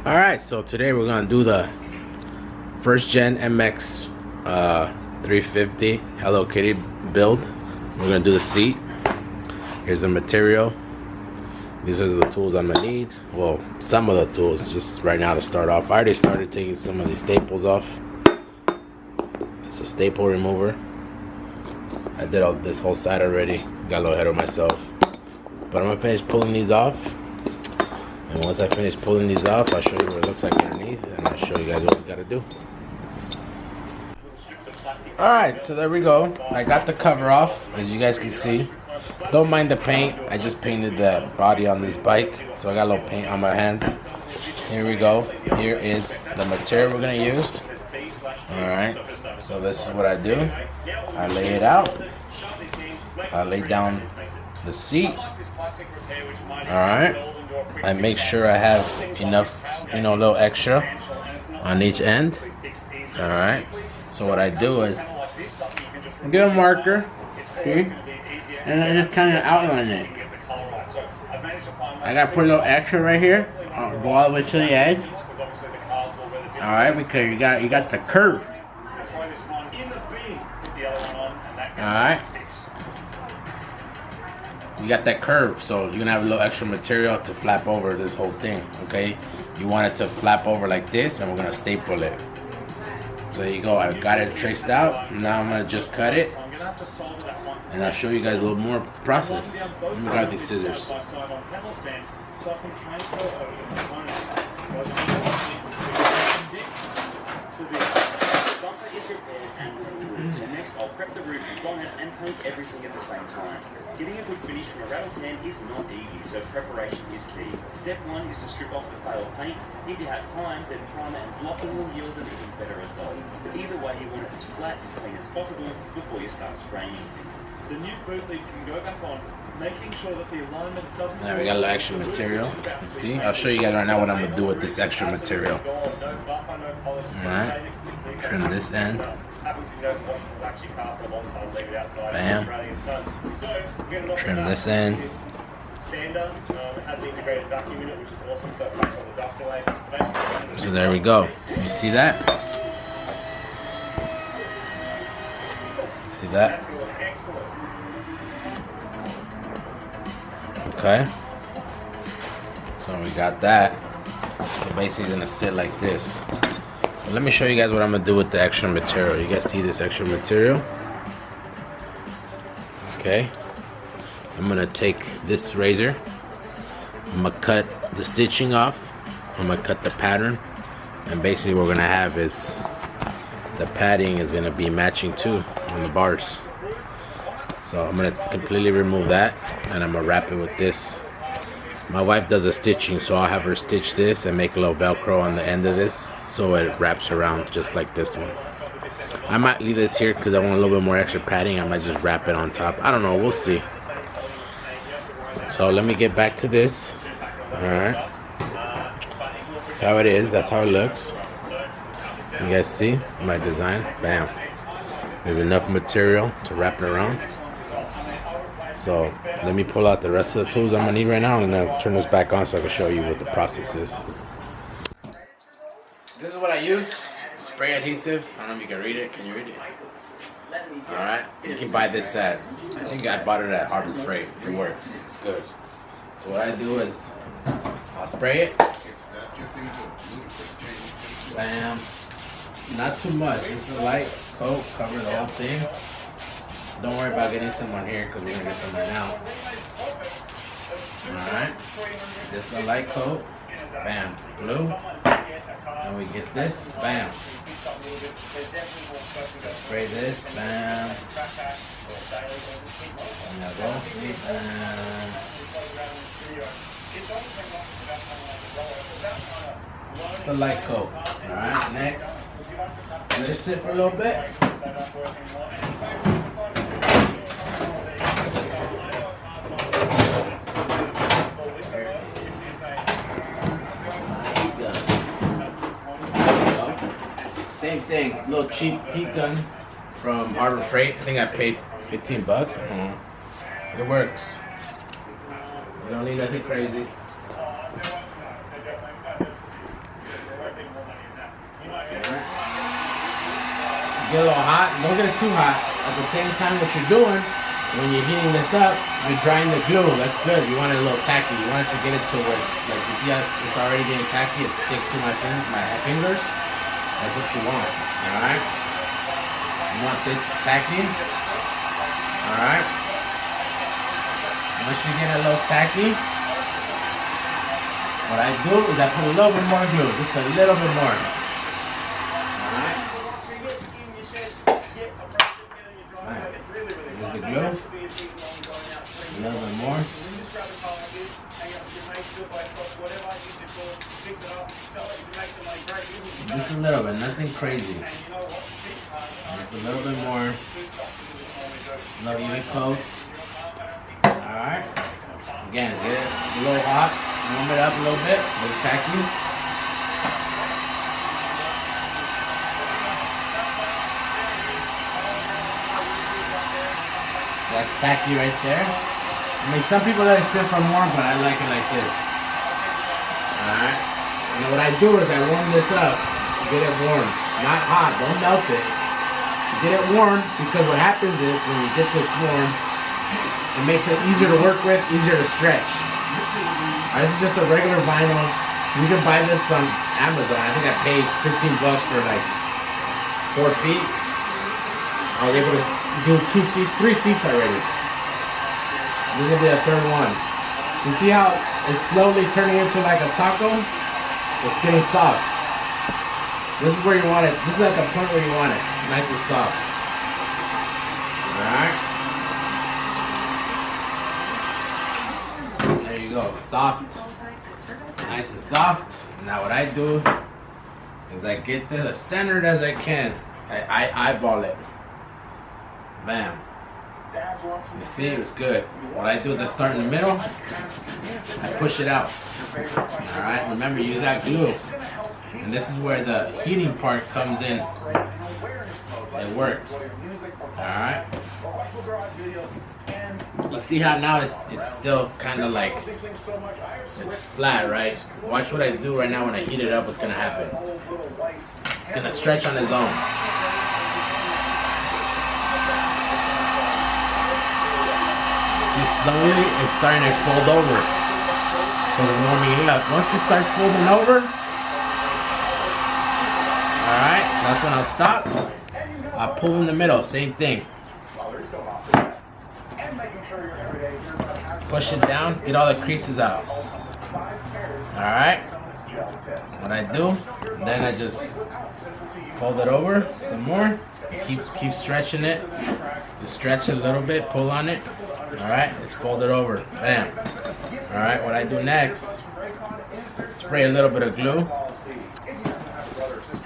Alright, so today we're gonna do the first gen mx350 Hello Kitty build. We're gonna do the seat. Here's the material. These are the tools I'm gonna need. Well, some of the tools, just right now to start off. I already started taking some of these staples off. It's a staple remover. I did all this whole side already. Got a little ahead of myself. But I'm gonna finish pulling these off. And once I finish pulling these off, I'll show you what it looks like underneath, and I'll show you guys what we gotta do. Alright, so there we go. I got the cover off, as you guys can see. Don't mind the paint. I just painted the body on this bike, so I got a little paint on my hands. Here we go. Here is the material we're gonna use. Alright, so this is what I do. I lay it out. I lay down the seat. Alright, I make sure I have enough, a little extra on each end. Alright, so what I do is get a marker, see, and I just kind of outline it. I gotta put a little extra right here, go all the way to the edge. Alright, because you got the curve. Alright. You got that curve, so you're gonna have a little extra material to flap over this whole thing, okay? You want it to flap over like this, and we're gonna staple it. So there you go, I got it traced out. Now I'm gonna just cut it, and I'll show you guys a little more of the process. Let me grab these scissors. So next, I'll prep the roof and bonnet and paint everything at the same time. Getting a good finish from a rattle can is not easy, so preparation is key. Step one is to strip off the failed paint. If you have time, then primer and blocking will yield an even better result. But either way, you want it as flat and clean as possible before you start spraying. The new boot lid can go back on, making sure that the alignment doesn't... Now we got a little extra material. Let's see, I'll show you guys right now what I'm gonna do with this extra material. Alright, trim this end. Bam. Trim this end. So there we go. You see that? See that? Okay. So we got that. So basically it's gonna sit like this. But let me show you guys what I'm gonna do with the extra material. You guys see this extra material? Okay. I'm gonna take this razor. I'm gonna cut the stitching off. I'm gonna cut the pattern. And basically what we're gonna have is the padding is gonna be matching too on the bars. So I'm gonna completely remove that, and I'm gonna wrap it with this. My wife does a stitching, so I'll have her stitch this and make a little Velcro on the end of this so it wraps around just like this one. I might leave this here because I want a little bit more extra padding. I might just wrap it on top. I don't know, we'll see. So let me get back to this. Alright. That's how it is, that's how it looks. You guys see my design? Bam. There's enough material to wrap it around. So let me pull out the rest of the tools I'm gonna need right now, and then turn this back on so I can show you what the process is. This is what I use. Spray adhesive. I don't know if you can read it. Can you read it? Alright. You can buy this at, I think I bought it at Harbor Freight. It works. It's good. So what I do is I'll spray it. Bam. Not too much. Just a light coat, cover the whole thing. Don't worry about getting some on here because we're going to get some right now. Alright. Just a light coat. Bam. Blue. And we get this. Bam. Spray this. Bam. And now go. See. Bam. It's a light coat. Alright. Next. Let it sit for a little bit. Same thing, little cheap heat gun from Harbor Freight. I think I paid 15 bucks. It works. You don't need nothing crazy. get a little hot. Don't get it too hot. At the same time, what you're doing when you're heating this up, you're drying the glue. That's good. You want it a little tacky. You want it to get it to where it's, like, you see how it's already getting tacky. It sticks to my fingers. That's what you want. All right. You want this tacky. All right. Once you get a little tacky, what I do is I put a little bit more glue, just a little bit more. Alright. Here's the glue. A little bit more. Just a little bit, nothing crazy. Just a little bit more. A little even coat. Alright. Again, get it a little hot. Warm it up a little bit. A little tacky. That's tacky right there. I mean, some people let it sit for more, but I like it like this. Alright. Now what I do is I warm this up. Get it warm. Not hot. Don't melt it. Get it warm, because what happens is when you get this warm, it makes it easier to work with, easier to stretch. This is just a regular vinyl. You can buy this on Amazon. I think I paid $15 for like 4 feet. I was able to do 3 seats already. This will be the third one. You see how it's slowly turning into like a taco? It's getting soft. This is where you want it. This is like a point where you want it. It's nice and soft. Alright. There you go. Soft. Nice and soft. Now what I do is I get this as centered as I can. I eyeball it. Bam. You see, it's good. What I do is I start in the middle. I push it out. Alright, remember you got glue. And this is where the heating part comes in. It works. Alright. You see how now it's still kind of like, it's flat, right? Watch what I do right now when I heat it up, what's going to happen. It's going to stretch on its own. See, slowly it's starting to fold over. Because I'm warming it up. Once it starts folding over, alright, that's when I'll stop. I'll pull in the middle, same thing. Push it down, get all the creases out. Alright. What I do, then I just fold it over some more. Keep stretching it. Just stretch it a little bit, pull on it. Alright, it's folded over. Bam. Alright, what I do next, spray a little bit of glue.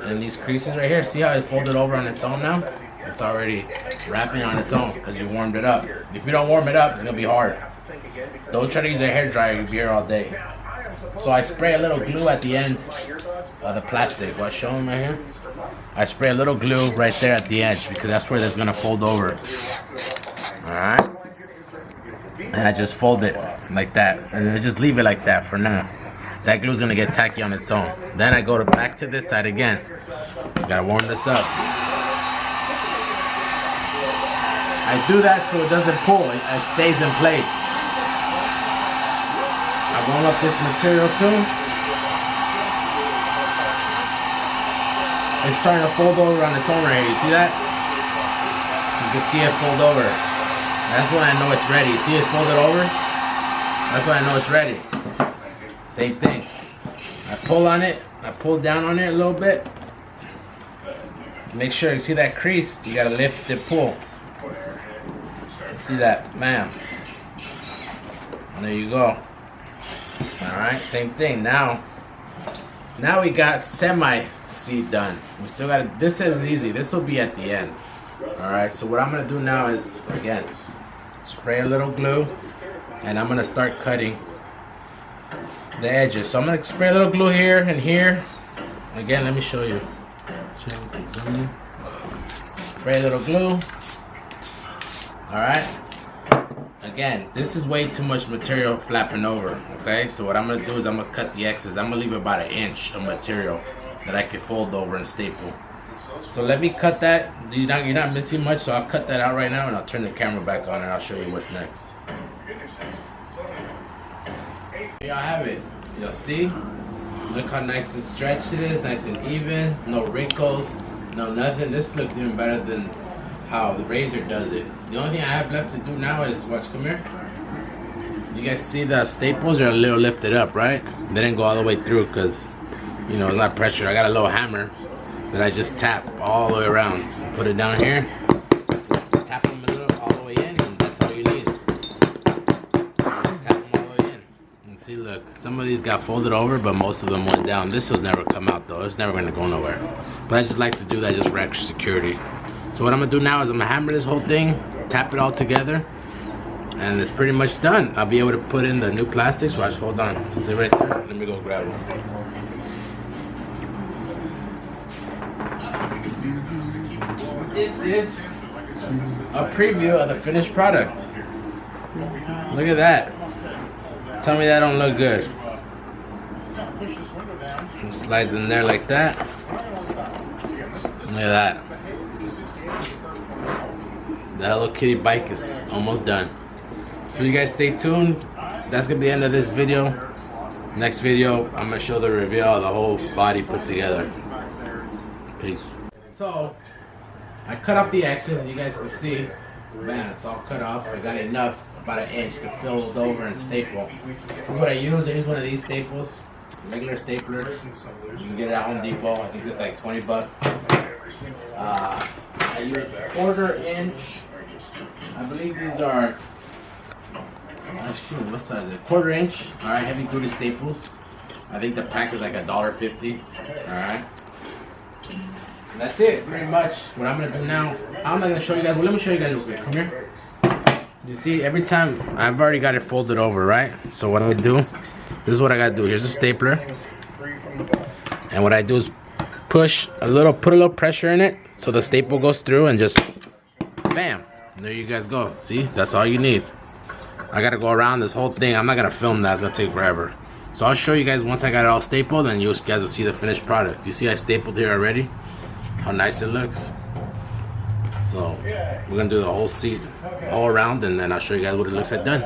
And these creases right here, see how it folded over on its own now? It's already wrapping on its own because you warmed it up. If you don't warm it up, it's going to be hard. Don't try to use a hair dryer, you'll be here all day. So I spray a little glue at the end of the plastic. What I show them right here? I spray a little glue right there at the edge because that's where it's going to fold over. Alright? And I just fold it like that. And I just leave it like that for now. That glue's going to get tacky on its own. Then I go back to this side again. Gotta warm this up. I do that so it doesn't pull. It stays in place. I warm up this material too. It's starting to fold over on its own right here. You see that? You can see it fold over. That's when I know it's ready. See it's folded over? That's when I know it's ready. Same thing. I pull on it. I pull down on it a little bit. Make sure you see that crease. You gotta lift and pull. See that? Bam. There you go. Alright, same thing. Now we got semi-seat done. We still gotta, this is easy. This will be at the end. Alright, so what I'm gonna do now is, again, spray a little glue. And I'm gonna start cutting the edges. So I'm gonna spray a little glue here and here. Again, let me show you. Zoom. Spray a little glue. Alright. Again, this is way too much material flapping over. Okay, so what I'm gonna do is I'm gonna cut the excess. I'm gonna leave about 1 inch of material that I can fold over and staple. So let me cut that. You're not missing much, so I'll cut that out right now and I'll turn the camera back on and I'll show you what's next. Here y'all have it. Y'all see? Look how nice and stretched it is, nice and even, no wrinkles, no nothing. This looks even better than how the razor does it. The only thing I have left to do now is, watch, come here. You guys see the staples are a little lifted up, right? They didn't go all the way through because, you know, it's not pressure. I got a little hammer that I just tap all the way around. Put it down here, tap them a little all the way in, and that's all you need. Tap them all the way in. And see, look, some of these got folded over, but most of them went down. This will never come out though. It's never gonna go nowhere. But I just like to do that just for extra security. So what I'm gonna do now is I'm gonna hammer this whole thing, tap it all together, and it's pretty much done. I'll be able to put in the new plastics. Watch, hold on. Sit right there. Let me go grab it. This is a preview of the finished product. Look at that. Tell me that don't look good. It slides in there like that. Look at that. The Hello Kitty bike is almost done. So you guys stay tuned. That's gonna be the end of this video. Next video, I'm gonna show the reveal of the whole body put together. Peace. So I cut off the excess, you guys can see. Man, it's all cut off. I got enough, about an inch, to fold over and staple. Here's what I use. I use one of these staples, regular stapler. You can get it at Home Depot. I think it's like 20 bucks. I use 1/4 inch. I believe these are, what size is it? 1/4 inch. All right, heavy duty staples. I think the pack is like $1.50. All right. And that's it, pretty much. What I'm gonna do now, I'm not gonna show you guys. Well, let me show you guys real quick. Come here. You see, every time I've already got it folded over, right? So what I'll do, this is what I gotta do. Here's a stapler, and what I do is put a little pressure in it, so the staple goes through, and just bam. There you guys go. See, that's all you need. I gotta go around this whole thing. I'm not gonna film that. It's gonna take forever. So I'll show you guys once I got it all stapled, and you guys will see the finished product. You see, I stapled here already. How nice it looks. So we're gonna do the whole seat all around, and then I'll show you guys what it looks like done.